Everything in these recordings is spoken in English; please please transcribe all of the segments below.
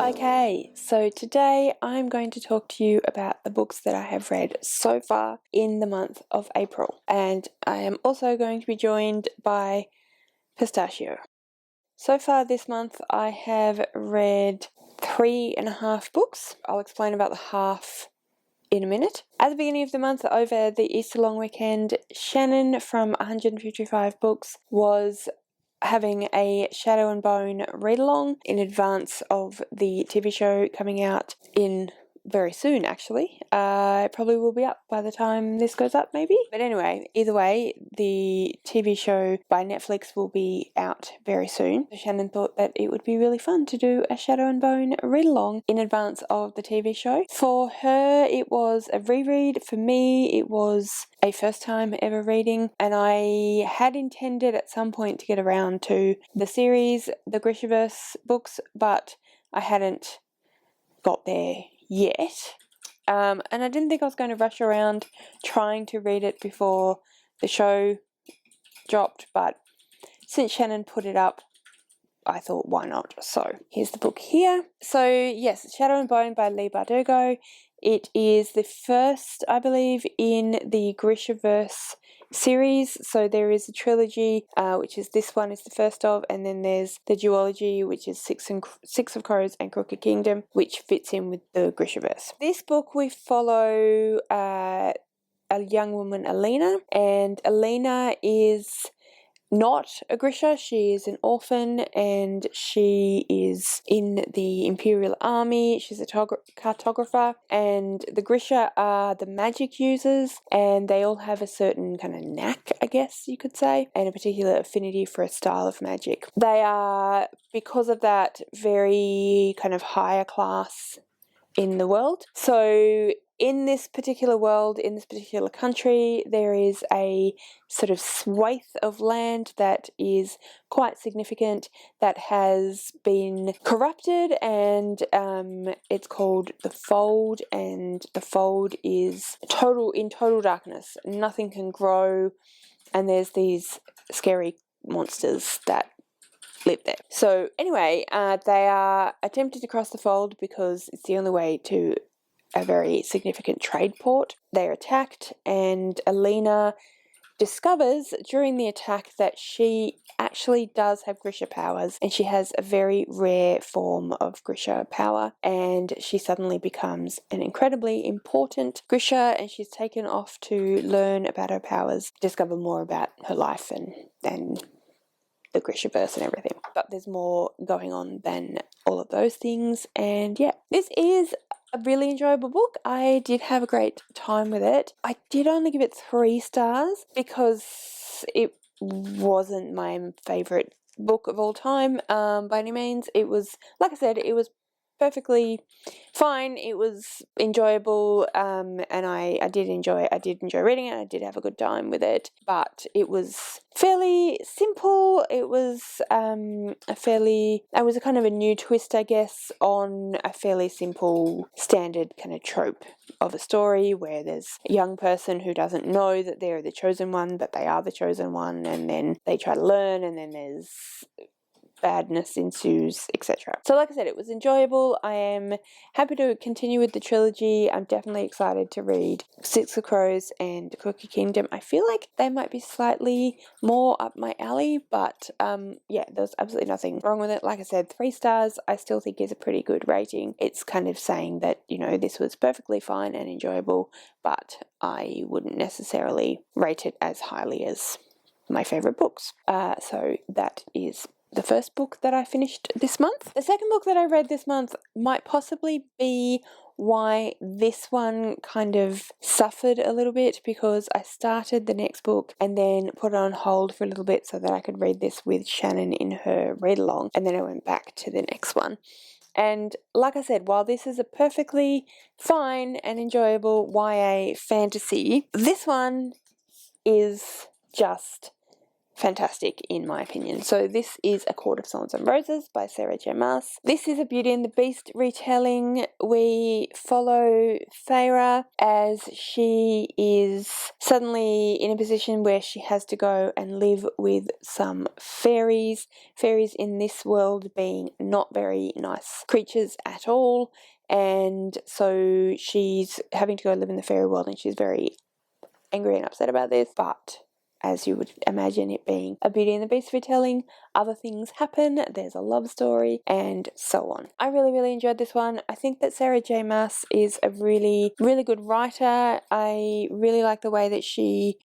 Okay, so today I'm going to talk to you about the books that I have read so far in the month of April, and I am also going to be joined by Pistachio. So far this month I have read 3.5 books. I'll explain about the half in a minute. At the beginning of the month, over the Easter long weekend, Shannon from 155 Books was having a Shadow and Bone read-along in advance of the TV show coming out in very soon, actually. It probably will be up by the time this goes up, maybe. But anyway, either way, the TV show by Netflix will be out very soon. So Shannon thought that it would be really fun to do a Shadow and Bone read-along in advance of the TV show. For her, it was a reread. For me, it was a first time ever reading, and I had intended at some point to get around to the series, the Grishaverse books, but I hadn't got there yet. And I didn't think I was going to rush around trying to read it before the show dropped, but since Shannon put it up, I thought, why not? So here's the book here. So yes, Shadow and Bone by Leigh Bardugo. It is the first, I believe, in the Grishaverse series. So there is a trilogy, which is this one is the first of, and then there's the duology, which is Six of Crows and Crooked Kingdom, which fits in with the Grishaverse. This book we follow a young woman, Alina, and Alina is not a Grisha. She is an orphan and she is in the Imperial Army. She's a cartographer, and the Grisha are the magic users, and they all have a certain kind of knack, I guess you could say, and a particular affinity for a style of magic. They are, because of that, very kind of higher class in the world. So in this particular world, in this particular country, there is a sort of swathe of land that is quite significant that has been corrupted, and it's called the Fold, and the Fold is in total darkness. Nothing can grow, and there's these scary monsters that live there. So anyway, they are attempting to cross the Fold because it's the only way to a very significant trade port. They're attacked, and Alina discovers during the attack that she actually does have Grisha powers, and she has a very rare form of Grisha power, and she suddenly becomes an incredibly important Grisha, and she's taken off to learn about her powers, discover more about her life and the Grishaverse and everything. But there's more going on than all of those things, and yeah, this is a really enjoyable book. I did have a great time with it. I did only give it 3 stars because it wasn't my favourite book of all time by any means. It was, like I said, it was perfectly fine. It was enjoyable, and I did enjoy reading it. I did have a good time with it, but it was fairly simple. It was a kind of a new twist, I guess, on a fairly simple standard kind of trope of a story where there's a young person who doesn't know that they're the chosen one, but they are the chosen one, and then they try to learn, and then there's badness ensues, etc. So like I said, it was enjoyable. I am happy to continue with the trilogy. I'm definitely excited to read Six of Crows and Crooked Kingdom. I feel like they might be slightly more up my alley, but yeah, there's absolutely nothing wrong with it. Like I said, 3 stars I still think is a pretty good rating. It's kind of saying that, you know, this was perfectly fine and enjoyable, but I wouldn't necessarily rate it as highly as my favourite books. So that is the first book that I finished this month. The second book that I read this month might possibly be why this one kind of suffered a little bit, because I started the next book and then put it on hold for a little bit so that I could read this with Shannon in her read-along, and then I went back to the next one. And like I said, while this is a perfectly fine and enjoyable YA fantasy, this one is just fantastic in my opinion. So this is A Court of Thorns and Roses by Sarah J. Maas. This is a Beauty and the Beast retelling. We follow Feyre as she is suddenly in a position where she has to go and live with some fairies. Fairies in this world being not very nice creatures at all, and so she's having to go live in the fairy world, and she's very angry and upset about this, but as you would imagine it being a Beauty and the Beast retelling, other things happen, there's a love story, and so on. I really enjoyed this one. I think that Sarah J. Maas is a really good writer. I really like the way that she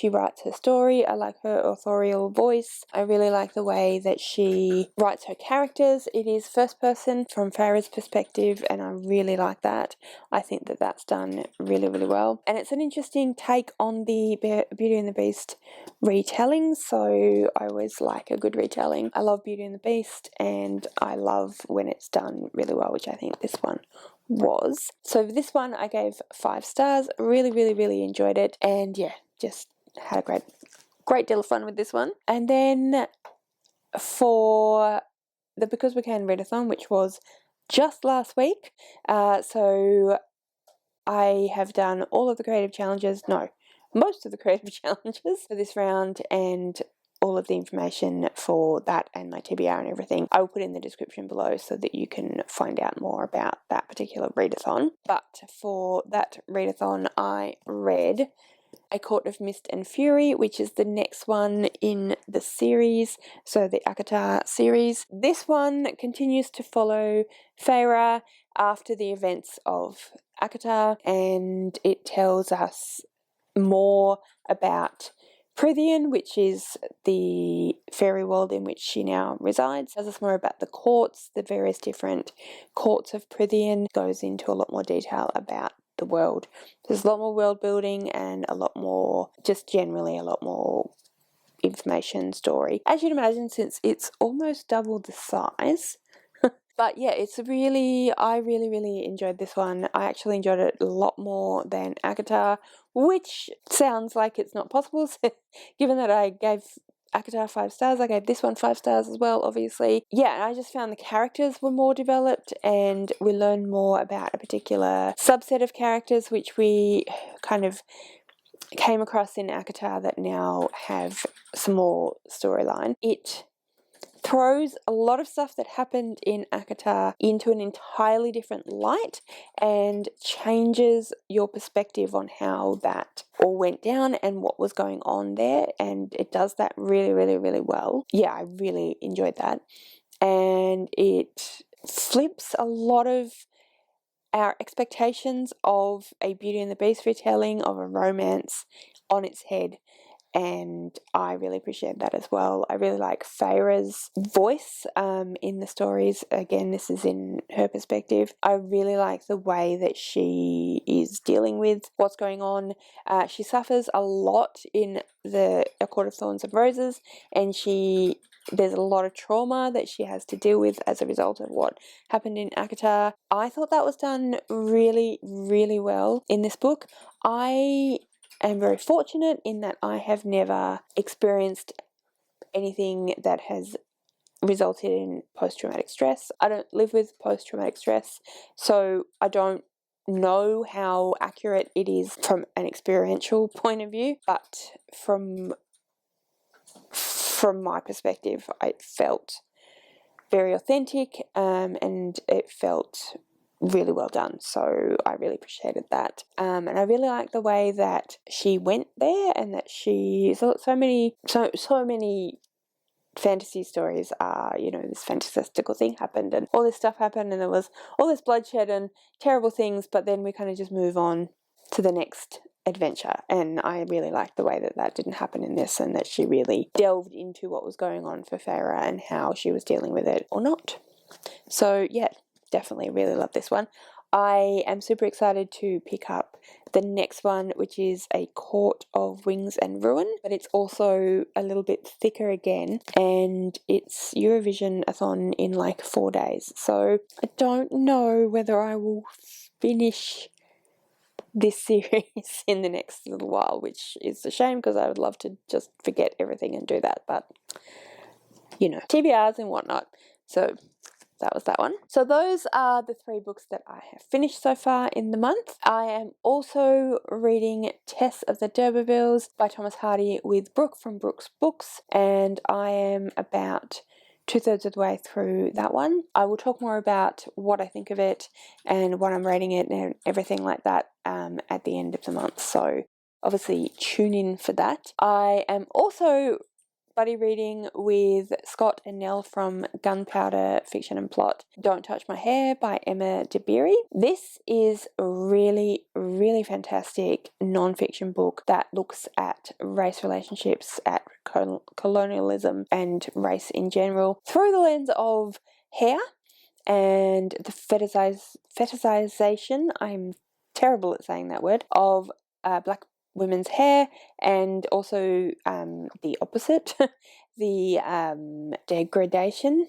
writes her story. I like her authorial voice. I really like the way that she writes her characters. It is first person from Feyre's perspective, and I really like that. I think that that's done really well. And it's an interesting take on the Beauty and the Beast retelling, so I always like a good retelling. I love Beauty and the Beast, and I love when it's done really well, which I think this one was. So this one I gave 5 stars. Really enjoyed it, and yeah, just had a great deal of fun with this one. And then for the Because We Can Readathon, which was just last week, so I have done all of the creative challenges, most of the creative challenges for this round, and all of the information for that and my TBR and everything I will put in the description below so that you can find out more about that particular readathon. But for that readathon I read A Court of Mist and Fury, which is the next one in the series, so the ACOTAR series. This one continues to follow Feyre after the events of ACOTAR, and it tells us more about Prythian, which is the fairy world in which she now resides. It tells us more about the courts, the various different courts of Prythian. Goes into a lot more detail about the world. There's a lot more world building and a lot more, just generally a lot more information story. As you'd imagine, since it's almost double the size. But yeah, I really enjoyed this one. I actually enjoyed it a lot more than ACOTAR, which sounds like it's not possible. So given that I gave ACOTAR 5 stars, I gave this one 5 stars as well, obviously. Yeah, and I just found the characters were more developed, and we learned more about a particular subset of characters which we kind of came across in ACOTAR that now have some more storyline. It throws a lot of stuff that happened in ACOTAR into an entirely different light and changes your perspective on how that all went down and what was going on there, and it does that really well. Yeah, I really enjoyed that, and it flips a lot of our expectations of a Beauty and the Beast retelling of a romance on its head, and I really appreciate that as well. I really like Feyre's voice in the stories. Again, this is in her perspective. I really like the way that she is dealing with what's going on. She suffers a lot in A Court of Thorns and Roses, and there's a lot of trauma that she has to deal with as a result of what happened in ACOTAR. I thought that was done really well in this book. I am very fortunate in that I have never experienced anything that has resulted in post-traumatic stress. I don't live with post-traumatic stress, so I don't know how accurate it is from an experiential point of view, but from my perspective, it felt very authentic, and it felt really well done, so I really appreciated that. And I really like the way that she went there, and that so many fantasy stories are, this fantastical thing happened and all this stuff happened and there was all this bloodshed and terrible things, but then we kind of just move on to the next adventure, and I really liked the way that didn't happen in this, and that she really delved into what was going on for Feyre and how she was dealing with it or not. So yeah, definitely really love this one. I am super excited to pick up the next one, which is A Court of Wings and Ruin, but it's also a little bit thicker again, and it's Eurovision-a-thon in like 4 days. So I don't know whether I will finish this series in the next little while, which is a shame because I would love to just forget everything and do that, but you know, TBRs and whatnot. So that was that one. So those are the 3 books that I have finished so far in the month. I am also reading Tess of the D'Urbervilles by Thomas Hardy with Brooke from Brooke's Books, and I am about 2/3 of the way through that one. I will talk more about what I think of it and what I'm rating it and everything like that at the end of the month. So obviously tune in for that. I am also buddy reading with Scott and Nell from Gunpowder Fiction and Plot Don't Touch My Hair by Emma DeBerry. This is a really, really fantastic non-fiction book that looks at race relationships, at colonialism and race in general through the lens of hair and the fetishization, I'm terrible at saying that word, of black women's hair, and also the opposite, the degradation,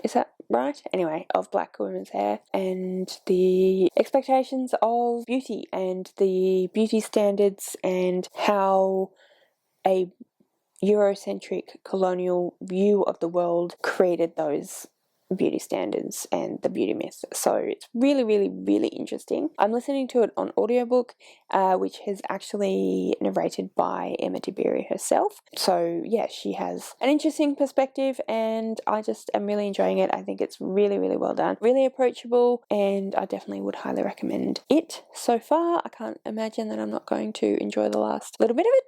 is that right? Anyway, of black women's hair, and the expectations of beauty and the beauty standards, and how a Eurocentric colonial view of the world created those beauty standards and the beauty myth. So it's really, really, really interesting. I'm listening to it on audiobook, which is actually narrated by Emma DeBerry herself. So yeah, she has an interesting perspective, and I just am really enjoying it. I think it's really, really well done, really approachable, and I definitely would highly recommend it so far. I can't imagine that I'm not going to enjoy the last little bit of it.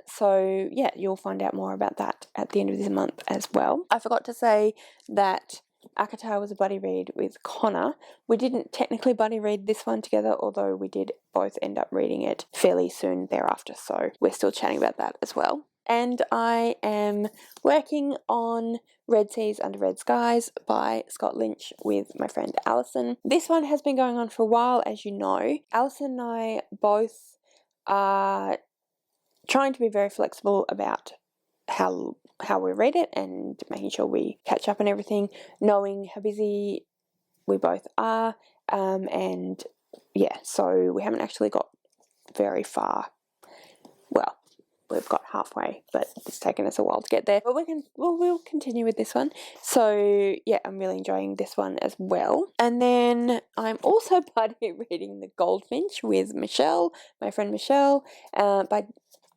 So yeah, you'll find out more about that at the end of this month as well. I forgot to say that Akatar was a buddy read with Connor. We didn't technically buddy read this one together, although we did both end up reading it fairly soon thereafter, so we're still chatting about that as well. And I am working on Red Seas Under Red Skies by Scott Lynch with my friend Alison. This one has been going on for a while, as you know. Alison and I both are trying to be very flexible about how we read it and making sure we catch up and everything, knowing how busy we both are, and yeah, so we haven't actually got very far. Well, we've got halfway, but it's taken us a while to get there. But we'll continue with this one. So yeah, I'm really enjoying this one as well. And then I'm also buddy reading The Goldfinch with Michelle, my friend Michelle, by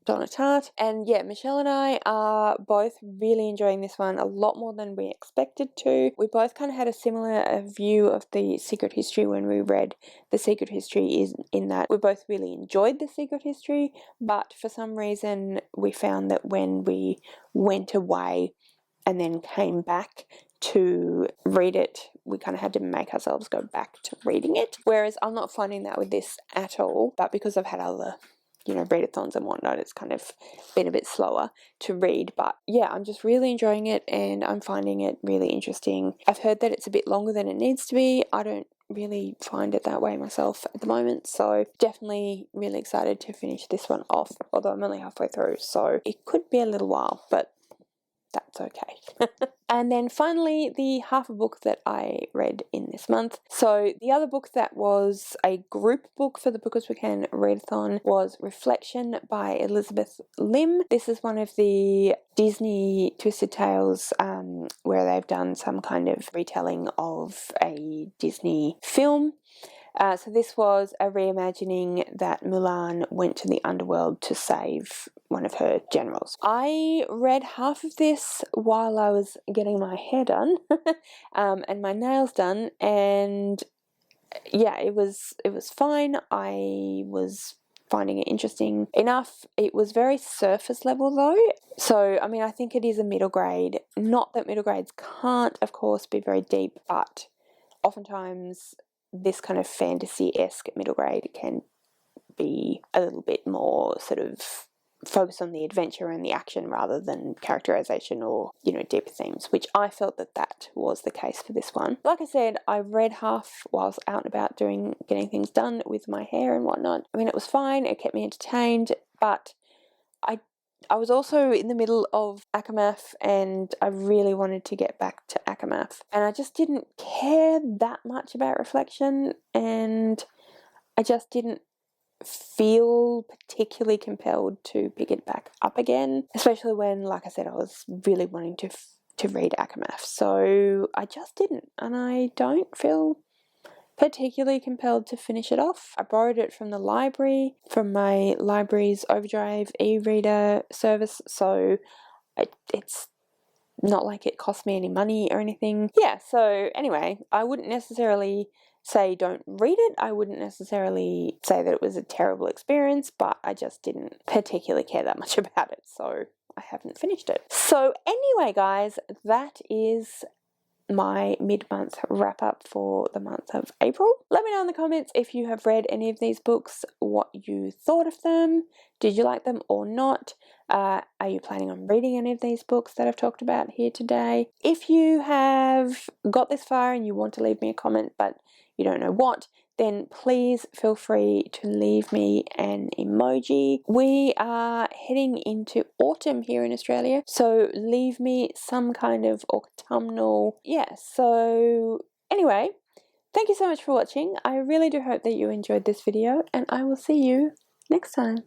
Donna Tartt. And yeah, Michelle and I are both really enjoying this one a lot more than we expected to. We both kind of had a similar view of The Secret History when we read The Secret History, is in that we both really enjoyed The Secret History, but for some reason we found that when we went away and then came back to read it, we kind of had to make ourselves go back to reading it. Whereas I'm not finding that with this at all, but because I've had other readathons and whatnot, it's kind of been a bit slower to read. But yeah, I'm just really enjoying it and I'm finding it really interesting. I've heard that it's a bit longer than it needs to be. I don't really find it that way myself at the moment, so definitely really excited to finish this one off, although I'm only halfway through, so it could be a little while, but that's okay. And then finally, the half a book that I read in this month. So the other book that was a group book for the Because We Can Readathon was Reflection by Elizabeth Lim. This is one of the Disney Twisted Tales where they've done some kind of retelling of a Disney film. So this was a reimagining that Mulan went to the underworld to save one of her generals. I read half of this while I was getting my hair done and my nails done, and yeah, it was fine. I was finding it interesting enough. It was very surface level though. So, I mean, I think it is a middle grade. Not that middle grades can't, of course, be very deep, but oftentimes this kind of fantasy-esque middle grade can be a little bit more sort of focused on the adventure and the action rather than characterization or, deeper themes, which I felt that was the case for this one. Like I said, I read half while I was out and about getting things done with my hair and whatnot. I mean, it was fine, it kept me entertained, but I was also in the middle of ACOMAF and I really wanted to get back to ACOMAF, and I just didn't care that much about Reflection, and I just didn't feel particularly compelled to pick it back up again, especially when, like I said, I was really wanting to read ACOMAF. So I just didn't, and I don't feel particularly compelled to finish it off. I borrowed it from the library, from my library's Overdrive e-reader service, so it's not like it cost me any money or anything. Yeah, so anyway, I wouldn't necessarily say don't read it. I wouldn't necessarily say that it was a terrible experience, but I just didn't particularly care that much about it, so I haven't finished it. So anyway, guys, that is my mid-month wrap-up for the month of April. Let me know in the comments if you have read any of these books, what you thought of them. Did you like them or not? Are you planning on reading any of these books that I've talked about here today? If you have got this far and you want to leave me a comment but you don't know what, then please feel free to leave me an emoji. We are heading into autumn here in Australia, so leave me some kind of autumnal, so anyway, thank you so much for watching. I really do hope that you enjoyed this video, and I will see you next time.